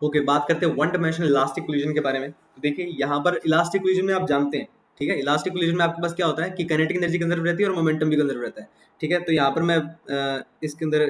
Okay, बात करते हैं वन डायमेंशनल इलास्टिक कोलिजन के बारे में। तो देखिए यहाँ पर इलास्टिक कोलिजन में आप जानते हैं, ठीक है, इलास्टिक कोलिजन में आपके पास क्या होता है कि काइनेटिक एनर्जी कंजर्व रहती है और मोमेंटम भी कंजर्व रहता है, ठीक है। तो यहाँ पर मैं इसके अंदर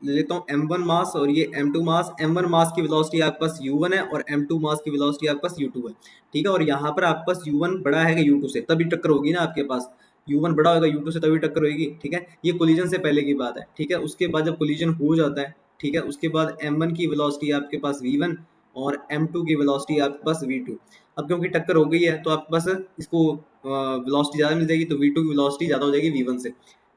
ले लेता हूँ m1 मास और ये m2 मास। m1 मास की वेलोसिटी आपके पास u1 है और m2 मास की वेलोसिटी आपके पास u2 है, ठीक है। और यहाँ पर आपके पास u1 बड़ा है u2 से, तभी टक्कर होगी ना आपके पास। u1 बड़ा होगा u2 से तभी टक्कर होगी, ठीक है। ये कोलिजन से पहले की बात है, ठीक है। उसके बाद जब कोलिजन हो जाता है, ठीक है, उसके बाद m1 की वेलोसिटी आपके पास v1 और m2 की वेलोसिटी आपके पास v2। अब क्योंकि टक्कर हो गई है तो आपके पास इसको वेलोसिटी ज़्यादा मिल जाएगी, तो v2 की वेलोसिटी ज़्यादा हो जाएगी v1 से,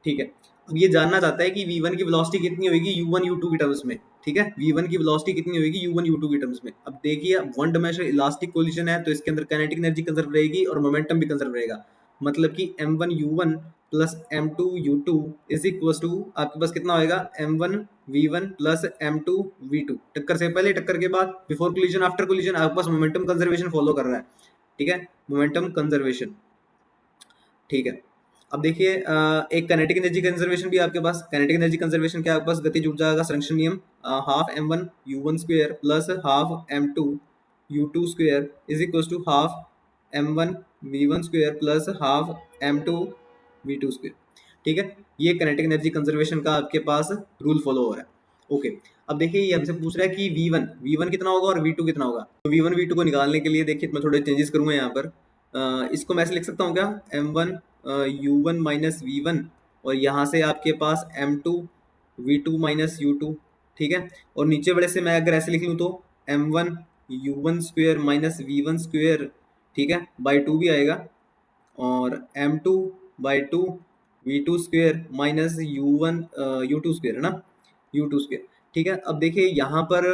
ठीक है। अब ये जानना चाहता है कि v1 की वेलोसिटी कितनी होगी u1 u2 की टर्म्स में, ठीक है। v1 की वेलोसिटी कितनी होगी u1 u2 की टर्म्स में। अब देखिए वन डायमेंशनल इलास्टिक कोलिजन है तो इसके अंदर काइनेटिक एनर्जी कंजर्व रहेगी और मोमेंटम भी कंजर्व रहेगा। मतलब कि m1 u1 plus m2 u2 is equal to आपके पास कितना होएगा m1 v1 plus m2 v2। टक्कर से पहले, टक्कर के बाद, बिफोर कोलिजन आफ्टर कोलिजन आपके पास मोमेंटम कंजर्वेशन फॉलो कर रहा है, ठीक है, मोमेंटम कंजर्वेशन, ठीक है। अब देखिए एक काइनेटिक एनर्जी कंजर्वेशन भी आपके पास। काइनेटिक एनर्जी कंजर्वेशन क्या आपके पास गतिज ऊर्जा का संरक्षण नियम, half m1 u1 square plus half m2 u2 square is equal to half m1 v1 square plus half m2 v2 square, ठीक है। ये काइनेटिक एनर्जी कंजर्वेशन का आपके पास रूल फॉलो हो रहा है। ओके, अब देखिए ये हमसे पूछ रहा है कि v1 कितना होगा और v2 कितना होगा। तो v1 v2 को निकालने के लिए देखिए मैं थोड़े चेंजेस करूंगा यहाँ पर। इसको मैं ऐसे लिख सकता हूँ क्या, m1 u1 माइनस v1 और यहाँ से आपके पास m2 v2 माइनस u2, ठीक है। और नीचे वाले से मैं अगर ऐसे लिख लूँ तो m1 u1 square minus v1 square, ठीक है, बाई 2 भी आएगा, और m2 by 2 v2 square minus u1 u2 square है ना, u2 स्क्वेयर, ठीक है। अब देखिए यहाँ पर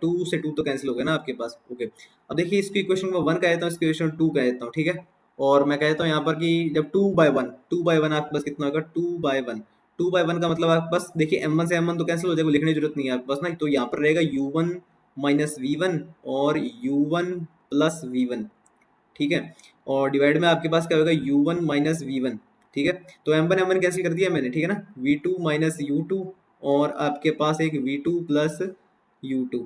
2 से 2 तो कैंसिल हो गया ना आपके पास। ओके, अब देखिए इसकी इक्वेशन में 1 कह देता हूँ, इसकी इक्वेशन 2 कह देता हूँ, ठीक है। और मैं कहता हूँ यहाँ पर कि जब 2/1 आपके पास कितना होगा 2/1। 2/1 का मतलब आपके पास देखिए m1 से m1 तो कैंसिल हो जाएगा, लिखने की जरूरत नहीं है आपके पास ना। तो यहाँ पर रहेगा u1 माइनस v1 और u1 प्लस v1, ठीक है। और डिवाइड में आपके पास क्या होगा u1 माइनस v1, ठीक है। तो m1 कैंसिल कर दिया मैंने, ठीक है ना। v2 माइनस u2 और आपके पास एक v2 प्लस u2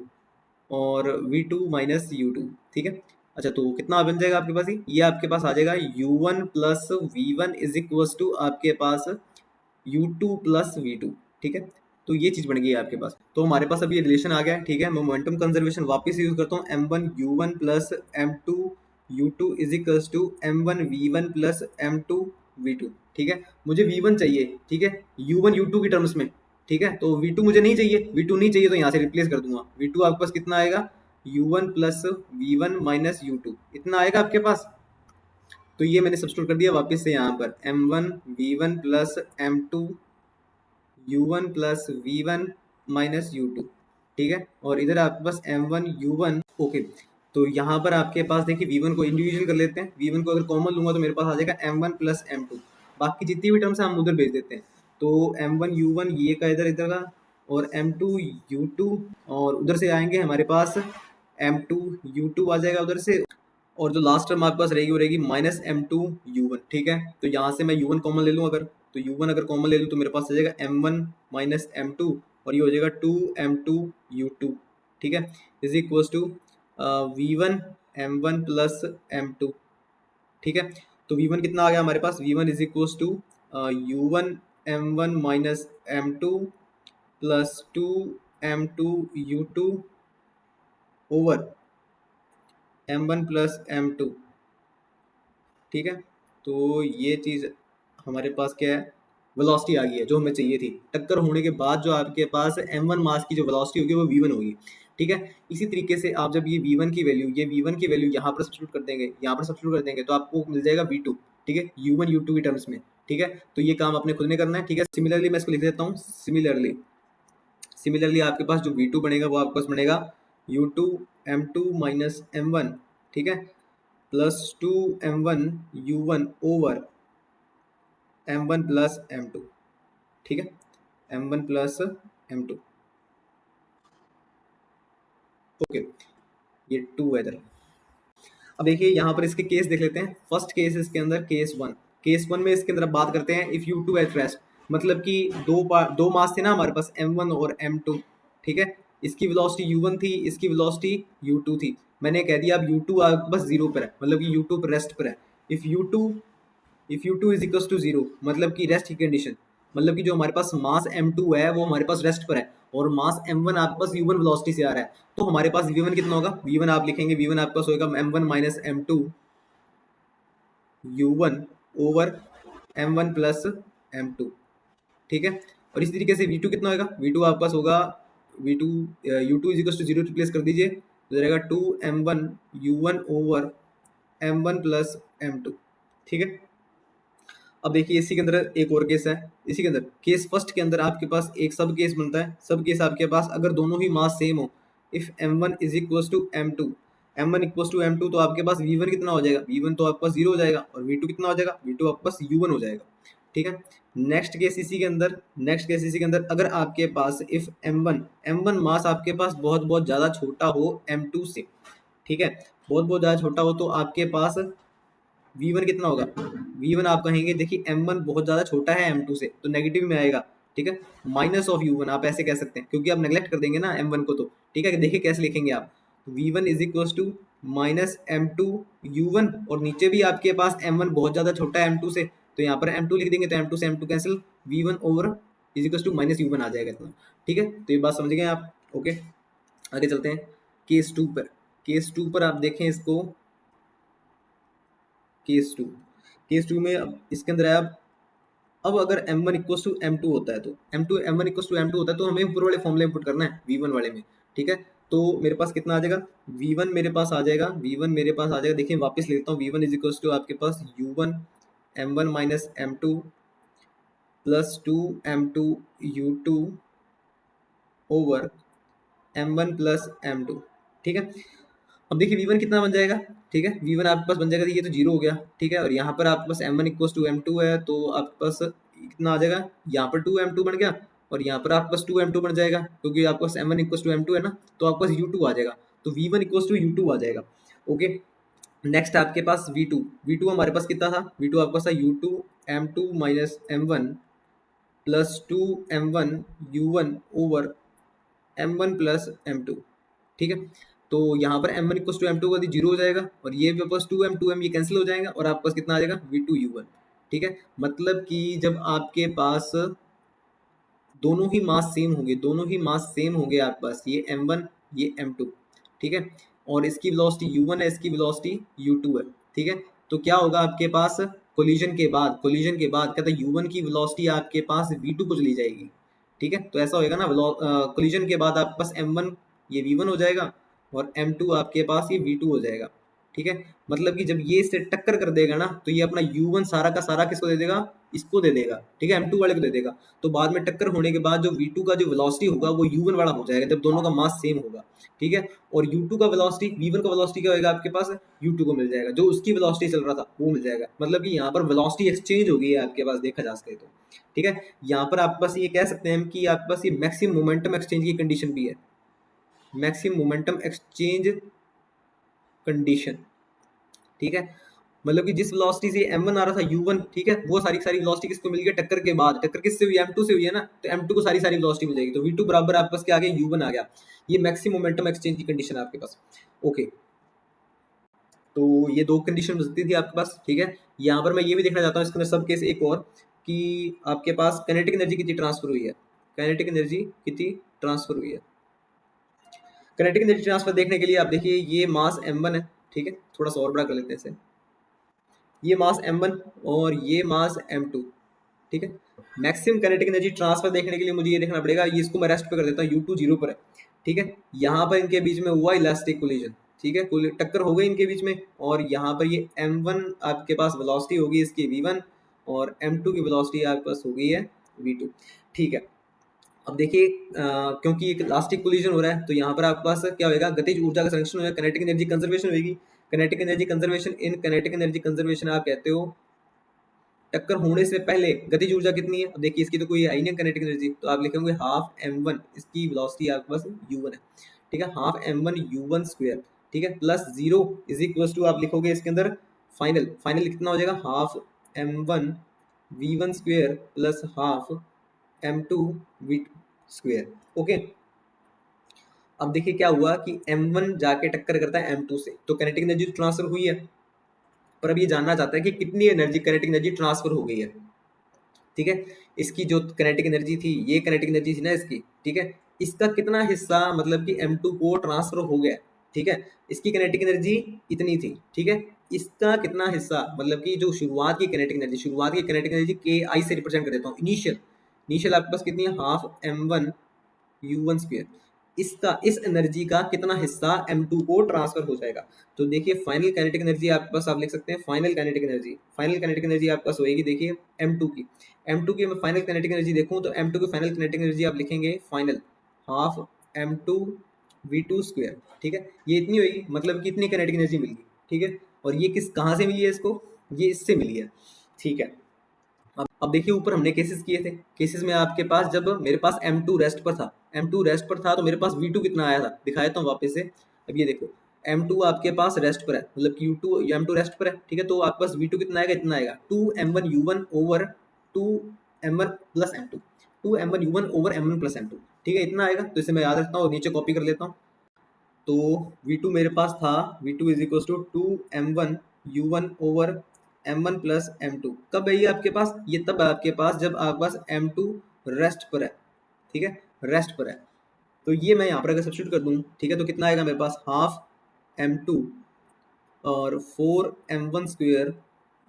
और v2 माइनस u2, ठीक है। अच्छा, तो कितना बन जाएगा आपके पास, ये आपके पास आ जाएगा u1 plus v1 is equal to आपके पास u2 प्लस v2, ठीक है। तो ये चीज बन गई है आपके पास। तो हमारे पास अभी ये रिलेशन आ गया है, ठीक है। मैं मोमेंटम कंजर्वेशन वापस यूज करता हूँ, m1 u1 plus m2 u2 is equal to m1 v1 plus m2 v2, ठीक है। मुझे v1 चाहिए, ठीक है, u1 u2 की टर्म्स में, ठीक है। तो v2 मुझे नहीं चाहिए, v2 नहीं चाहिए तो यहाँ से रिप्लेस कर दूंगा। v2 आपके पास कितना आएगा u1 plus v1 minus u2, इतना आएगा आपके पास। तो ये मैंने सब्स्टिट्यूट कर दिया वापस से यहाँ पर m1 v1 plus m2 u1 plus v1 minus u2, ठीक है। और इधर आपके पास m1 u1। ओके, तो यहाँ पर आपके पास देखिए v1 को इंडिविजुअल कर लेते हैं। v1 को अगर कॉमन लूंगा तो मेरे पास आ जाएगा m1 प्लस m2। बाकी जितनी भी टर्म्स हम उधर भेज देते हैं। तो m1 u1 ये का इधर इधर का, और m2 u2, और उधर से आएंगे हमारे पास m2 u2 आ जाएगा उधर से। और जो लास्ट टर्म आपके पास रहेगी वो रहेगी माइनस m2 u1, ठीक है। तो यहाँ से मैं u1 कॉमन ले लूँ अगर, तो u1 अगर कॉमन ले लूँ तो मेरे पास आ जाएगा m1 माइनस m2 और ये हो जाएगा 2m2 u2, ठीक है, is equal to v1 m1 plus m2, ठीक है। तो v1 कितना आ गया हमारे पास, v1 is equal to u1 m1 minus m2 plus 2m2 u2 over m1 plus m2, ठीक है। तो ये चीज़ हमारे पास क्या है, वेलोसिटी आ गई है जो हमें चाहिए थी। टक्कर होने के बाद जो आपके पास m1 मास की जो वेलोसिटी होगी वो v1 होगी, ठीक है। इसी तरीके से आप जब ये v1 की वैल्यू, ये v1 की वैल्यू यहाँ पर सब्स्टिट्यूट कर देंगे, यहाँ पर सब्स्टिट्यूट कर देंगे तो आपको मिल जाएगा v2, ठीक है, u1 u2 की टर्म्स में, ठीक है। तो ये काम आपने खुद ने करना है, ठीक है। सिमिलरली मैं इसको लिख देता हूँ, सिमिलरली आपके पास जो v2 बनेगा वो आपके पास बनेगा u2 m2 माइनस m1, ठीक है, plus 2m1 u1 over m1 plus m2, ठीक है, m1 प्लस m2। ओके, ये 2 है इधर। अब देखिए यहाँ पर इसके केस देख लेते हैं। फर्स्ट केस इसके अंदर केस वन में इसके अंदर अब बात करते हैं इफ u2 एट रेस्ट, मतलब कि दो मास थे ना हमारे पास m1 और m2, ठीक है। इसकी वेलोसिटी u1 थी, इसकी वेलोसिटी u2 थी। मैंने कह दिया अब u2 आपके पास जीरो पर है, मतलब कि u2 पर रेस्ट पर है। If u2 is equal to zero, मतलब कि रेस्ट की कंडीशन, मतलब कि जो हमारे पास मास m2 है वो हमारे पास रेस्ट पर है, और मास m1 आपके पास u1 वेलोसिटी से आ रहा है, तो हमारे पास v1 कितना होगा, v1 आप लिखेंगे, v1 आपके पास होगा m1 minus m2 u1 over m1 plus m2, ठीक है। और इसी तरीके से v2 कितना होगा, v2 आपके पास होगा v2 u2 is equal to zero replace कर दीजिए, तो रहेगा 2m1 u1 over m1 plus m2, ठीक है। अब देखिए इसी के अंदर एक और केस है, इसी के अंदर केस फर्स्ट के अंदर आपके पास एक सब केस बनता है। सब केस आपके पास अगर दोनों ही मास सेम हो, if m1 is equal to m2, m1 equal to m2, तो आपके पास v1 कितना हो जाएगा, v1 तो आपके पास जीरो हो जाएगा, और v2 कितना हो जाएगा, v2 आपके पास u1 हो जाएगा, ठीक है। नेक्स्ट केस इसी के अंदर अगर आपके पास इफ m1 मास आपके पास बहुत बहुत ज़्यादा छोटा हो m2 से, ठीक है, बहुत बहुत ज़्यादा छोटा हो, तो आपके पास v1 कितना होगा, v1 आप कहेंगे देखिए m1 बहुत ज़्यादा छोटा है m2 से, तो नेगेटिव में आएगा, ठीक है, माइनस ऑफ u1 आप ऐसे कह सकते हैं, क्योंकि आप नेग्लेक्ट कर देंगे ना m1 को, तो ठीक है। देखिए कैसे लिखेंगे आप, v1 is equal to minus m2 u1, और नीचे भी आपके पास m1 बहुत ज़्यादा छोटा है m2 से, तो यहाँ पर m2 लिख देंगे, तो m2 से m2 cancel, v1 over is equal to minus u1 आ जाएगा इतना, ठीक है। तो ये बात समझ गए आप, ओके। आगे चलते हैं केस 2 पर। केस 2 पर आप देखें इसको, केस 2 में अब इसके अंदर है, अब अगर m1 इक्वल टू m2 होता है, तो m1 इक्वल टू m2 होता है, तो हमें ऊपर वाले फॉर्मूले इनपुट करना है v1 वाले में, ठीक है। तो मेरे पास कितना आ जाएगा, v1 मेरे पास आ जाएगा, देखिए वापस लेता हूँ, v1 इज इक्वल टू आपके पास u1 m1 minus m2 plus 2m2 u2 over m1 plus m2, ठीक है। अब देखिए v1 कितना बन जाएगा, ठीक है, v1 आपके पास बन जाएगा, ये तो जीरो हो गया, ठीक है। और यहाँ पर आपके पास m1 इक्वल टू m2 है, तो आपके पास कितना आ जाएगा, यहाँ पर 2m2 बन गया, और यहाँ पर आपके पास 2m2 बन जाएगा, क्योंकि आपके पास m1 इक्वल टू m2 है ना, तो आपके पास u2 आ जाएगा, तो v1 इक्वल टू u2 आ जाएगा, ओके। नेक्स्ट आपके पास v2 हमारे पास कितना था, v2 आपके पास था u2 m2 minus m1 plus 2m1 u1 over m1 plus m2, ठीक है। तो यहाँ पर m1 इक्वल टू m2 का जीरो हो जाएगा, और ये भी पास 2m ये कैंसिल हो जाएगा, और आपके पास कितना आ जाएगा v2 u1, ठीक है। मतलब कि जब आपके पास दोनों ही मास सेम होंगे आपके पास, ये m1 ये m2, ठीक है, और इसकी वेलोसिटी u1 है, इसकी वेलोसिटी u2 है, ठीक है। तो क्या होगा आपके पास कोलिजन के बाद कहता है u1 की वेलोसिटी आपके पास v2 को चली जाएगी, ठीक है। तो ऐसा होएगा ना, कोलिजन के बाद आपके पास m1 ये v1 हो जाएगा, और m2 आपके पास ये v2 हो जाएगा, ठीक है। मतलब कि जब ये इससे टक्कर कर देगा ना, तो ये अपना u1 सारा का सारा किसको दे देगा, इसको दे देगा, ठीक है, m2 वाले को दे देगा। तो बाद में टक्कर होने के बाद जो v2 का जो वेलोसिटी होगा वो u1 वाला हो जाएगा, जब दोनों का मास सेम होगा, ठीक है। और u2 का वेलोसिटी, v1 का वेलोसिटी क्या होगा आपके पास, u2 को मिल जाएगा, जो उसकी वेलोसिटी चल रहा था वो मिल जाएगा। मतलब कि यहाँ पर वेलोसिटी एक्सचेंज हो गई है आपके पास, देखा जा सके तो, ठीक है। यहाँ पर आपके पास ये कह सकते हैं कि आपके पास ये मैक्सिमम मोमेंटम एक्सचेंज की कंडीशन भी है, मैक्सिमम मोमेंटम एक्सचेंज कंडीशन, ठीक है। मतलब कि जिस वेलोसिटी से m1 आ रहा था u1, ठीक है, वो सारी सारी वेलोसिटी किसको मिल गई, टक्कर के बाद, टक्कर किससे हुई, m2 से हुई है ना, तो m2 को सारी सारी वेलोसिटी मिल जाएगी, तो v2 बराबर आपके पास क्या आ गया, u1 आ गया। ये मैक्सिमम मोमेंटम एक्सचेंज की कंडीशन है आपके पास, ओके। तो ये दो कंडीशन बचती थी आपके पास, ठीक है। यहाँ पर मैं ये भी देखना चाहता हूँ इसके अंदर सब केस एक और, कि आपके पास काइनेटिक एनर्जी कितनी ट्रांसफर हुई है, काइनेटिक एनर्जी कितनी ट्रांसफर हुई है। काइनेटिक एनर्जी ट्रांसफर देखने के लिए आप देखिए, ये मास m1 है, ठीक है, थोड़ा सा और बड़ा कर लेते हैं इसे, ये मास m1 और ये मास m2, ठीक है। मैक्सिमम काइनेटिक एनर्जी ट्रांसफर देखने के लिए मुझे ये देखना पड़ेगा, ये इसको मैं रेस्ट पे कर देता हूँ, u2 जीरो पर है, ठीक है। यहाँ पर इनके बीच में हुआ इलास्टिक कोलिजन, ठीक है, टक्कर हो गई इनके बीच में, और यहाँ पर ये m1 आपके पास वेलोसिटी होगी इसकी v1, और m2 की वेलोसिटी आपके पास हो गई है v2, ठीक है। अब देखिए क्योंकि एक इलास्टिक कोलिजन हो रहा है, तो यहाँ पर आपके पास क्या होगा, गतिज ऊर्जा का संरक्षण होगा, काइनेटिक एनर्जी कंजर्वेशन होगी। Kinetic energy conservation, in kinetic energy conservation आप कहते हो टक्कर होने से पहले गतिज ऊर्जा कितनी है, देखिए इसकी तो कोई है ही नहीं काइनेटिक एनर्जी, तो आप लिखेंगे हाफ m1, इसकी वेलोसिटी आपके पास u1 है, ठीक है, हाफ m1 u1 स्क्वायर, ठीक है, plus zero is equal to आप लिखोगे इसके अंदर फाइनल कितना हो जाएगा, half m1 v1 square plus half m2 v2 square, okay. अब देखिए क्या हुआ कि M1 जाके टक्कर करता है M2 से, तो काइनेटिक एनर्जी ट्रांसफर हुई है। पर अब ये जानना चाहता है कि कितनी एनर्जी काइनेटिक एनर्जी ट्रांसफर हो गई है। ठीक है, इसकी जो काइनेटिक एनर्जी थी, ये काइनेटिक एनर्जी थी ना इसकी, ठीक है, इसका कितना हिस्सा मतलब कि M2 को ट्रांसफर हो गया। ठीक है, इसकी काइनेटिक एनर्जी इतनी थी। ठीक है, इसका कितना हिस्सा मतलब कि जो शुरुआत की काइनेटिक एनर्जी, शुरुआत की काइनेटिक एनर्जी के आई से रिप्रेजेंट कर देता हूँ, इनिशियल इनिशियल आपके पास कितनी है, हाफ M1 U1 स्क्वायर, इसका इस एनर्जी का कितना हिस्सा M2 को ट्रांसफर हो जाएगा। तो देखिए फाइनल काइनेटिक एनर्जी आपके पास, आप लिख सकते हैं final kinetic energy, final kinetic energy आपके पास होएगी देखिए M2 की, M2 की मैं फाइनल काइनेटिक एनर्जी देखूं तो M2 की फाइनल काइनेटिक एनर्जी आप लिखेंगे final half M2 V2 square. ठीक है, ये इतनी होगी, मतलब कि इतनी काइनेटिक एनर्जी मिल गई। ठीक है, और ये किस कहाँ से मिली है इसको, ये इससे मिली है। ठीक है, अब देखिए ऊपर हमने केसेस किए थे, केसेस में आपके पास जब मेरे पास M2 रेस्ट पर था, M2 रेस्ट पर था तो मेरे पास V2 कितना आया था, दिखाया था वापस से। अब ये देखो M2 आपके पास रेस्ट पर है, मतलब कि U2 M2 रेस्ट पर है। ठीक है, तो आपके पास V2 कितना आएगा, इतना आएगा 2m1 U1 over 2m1 plus M2, 2m1 U1 over M1 plus M2। ठीक है, इतना आएगा, तो इसे मैं याद रखता हूँ और नीचे कॉपी कर लेता हूँ। तो V2 मेरे पास था, V2 is equal to 2m1 U1 over M1 plus M2। कब है ये आपके पास, ये तब है आपके पास जब आपके पास M2 रेस्ट पर है। ठीक है, रेस्ट पर है, तो ये मैं यहाँ पर अगर सब्स्टिट्यूट कर दूँ, ठीक है, तो कितना आएगा मेरे पास, हाफ M2 और 4m1 square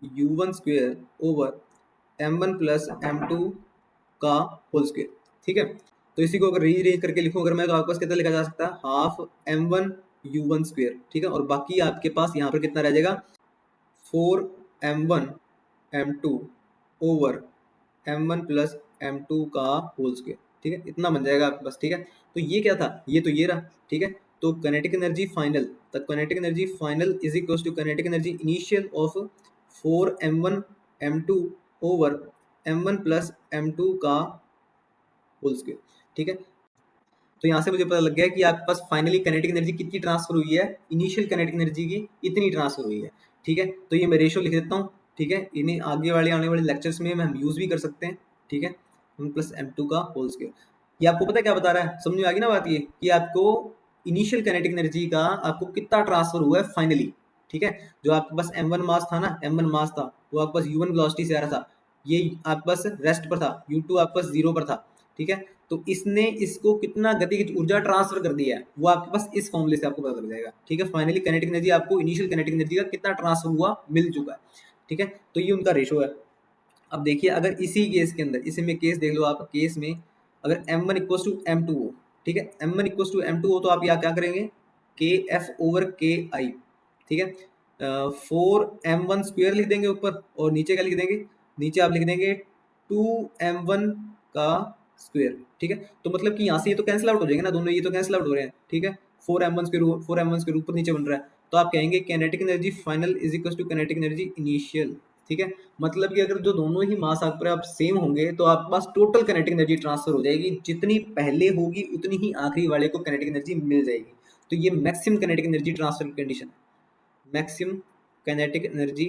U1 square over M1 plus M2 का होल स्क्वेयर। ठीक है, तो इसी को अगर रीअरेंज करके लिखूं अगर मैं, तो आपके पास कितना लिखा जा सकता है, हाफ M1 U1 स्क्वेयर। ठीक है, और बाकी आपके पास यहाँ पर कितना रह जाएगा, 4m1 M2 over M1 plus M2 का होल स्क्वेयर। ठीक है, इतना बन जाएगा आपके पास। ठीक है, तो ये क्या था, ये तो ये रहा। ठीक है, तो kinetic energy final, the kinetic energy final is equal to kinetic energy initial of 4m1 M2 over M1 plus M2 का होल स्क्वायर। ठीक है, तो यहाँ से मुझे पता लग गया कि आपके पास फाइनली काइनेटिक एनर्जी कितनी ट्रांसफर हुई है, इनिशियल काइनेटिक एनर्जी की इतनी ट्रांसफर हुई है। ठीक है, तो ये मैं रेशियो लिख देता हूँ। ठीक है, इन्हें आगे वाले आने वाले लेक्चर्स में हम यूज भी कर सकते हैं। ठीक है, M प्लस M2 का होल स्क्वायर, ये आपको पता है क्या बता रहा है, समझ में आ गई ना बात, ये कि आपको इनिशियल काइनेटिक एनर्जी का आपको कितना ट्रांसफर हुआ है फाइनली। ठीक है, जो आपके पास M1 मास था ना, M1 मास था, वो आपके पास U1 वेलोसिटी से आ रहा था, ये आपके पास रेस्ट पर था, U2 आपके पास 0 पर था। ठीक है, तो इसने इसको कितना गतिज ऊर्जा ट्रांसफर कर दिया है, वो आपके पास इस फॉर्मूले से आपको पता लग जाएगा। ठीक है, फाइनली काइनेटिक एनर्जी आपको इनिशियल काइनेटिक एनर्जी का कितना ट्रांसफर हुआ मिल चुका है। ठीक है, तो ये उनका रेशो है। अब देखिए अगर इसी केस के अंदर, इसी में केस देख लो आप, केस में अगर M1 इक्वल टू M2 हो, ठीक है, M1 इक्वल टू M2 हो, तो आप यहाँ क्या करेंगे, के एफ ओवर के आई। ठीक है, 4m1 स्क्वेयर लिख देंगे ऊपर, और नीचे क्या लिख देंगे, नीचे आप लिख देंगे 2m1 का स्क्वेयर। ठीक है, तो मतलब कि यहाँ से ये तो कैंसिल आउट हो जाएंगे ना, दोनों ये तो कैंसिल आउट हो रहे हैं। ठीक है, 4m1 स्क्वेयर, 4m1 स्क्वेयर ऊपर नीचे बन रहा है, तो आप कहेंगे kinetic energy final is equal to kinetic energy initial. ठीक है, मतलब कि अगर जो दोनों ही मास आप पर आप सेम होंगे तो आपके पास टोटल काइनेटिक एनर्जी ट्रांसफर हो जाएगी, जितनी पहले होगी उतनी ही आखिरी वाले को काइनेटिक एनर्जी मिल जाएगी। तो ये मैक्सिमम काइनेटिक एनर्जी ट्रांसफर की कंडीशन है, मैक्सिमम काइनेटिक एनर्जी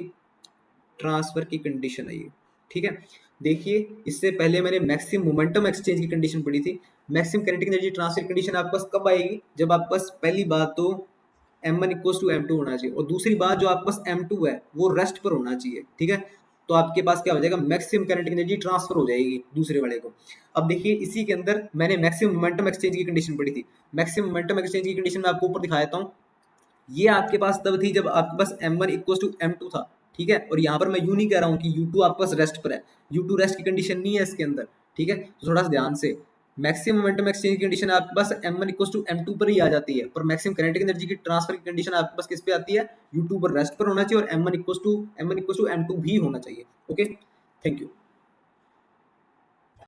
ट्रांसफर की कंडीशन है ये। ठीक है, देखिए इससे पहले मैंने मैक्सिमम मोमेंटम एक्सचेंज की कंडीशन पढ़ी थी। Maximum kinetic energy transfer condition आपके पास कब आएगी, जब आपके पास पहली बात तो M1 इक्वल टू M2 होना चाहिए, और दूसरी बात जो आपके पास M2 है वो रेस्ट पर होना चाहिए। ठीक है, तो आपके पास क्या हो जाएगा, मैक्सिमम काइनेटिक एनर्जी ट्रांसफर हो जाएगी दूसरे वाले को। अब देखिए इसी के अंदर मैंने मैक्सिमम मोमेंटम एक्सचेंज की कंडीशन पढ़ी थी। मैक्सिमम मोमेंटम एक्सचेंज की कंडीशन मैं आपको ऊपर दिखा देता हूँ। ये आपके पास तब थी जब आपके पास M1 इक्वल टू M2 था। ठीक है, और यहाँ पर मैं यूं नहीं कह रहा हूँ कि U2 आपके पास रेस्ट पर है, U2 रेस्ट की कंडीशन नहीं है इसके अंदर। ठीक है, तो थोड़ा सा ध्यान से, मैक्सिमम मोमेंटम एक्सचेंज की कंडीशन आपके पास M1 इक्वल टू M2 पर ही आ जाती है, पर मैक्सिमम काइनेटिक एनर्जी की ट्रांसफर की कंडीशन आपके पास किस पे आती है, U2 पर रेस्ट पर होना चाहिए, और M1 इक्वल टू M2 भी होना चाहिए। Okay, thank you.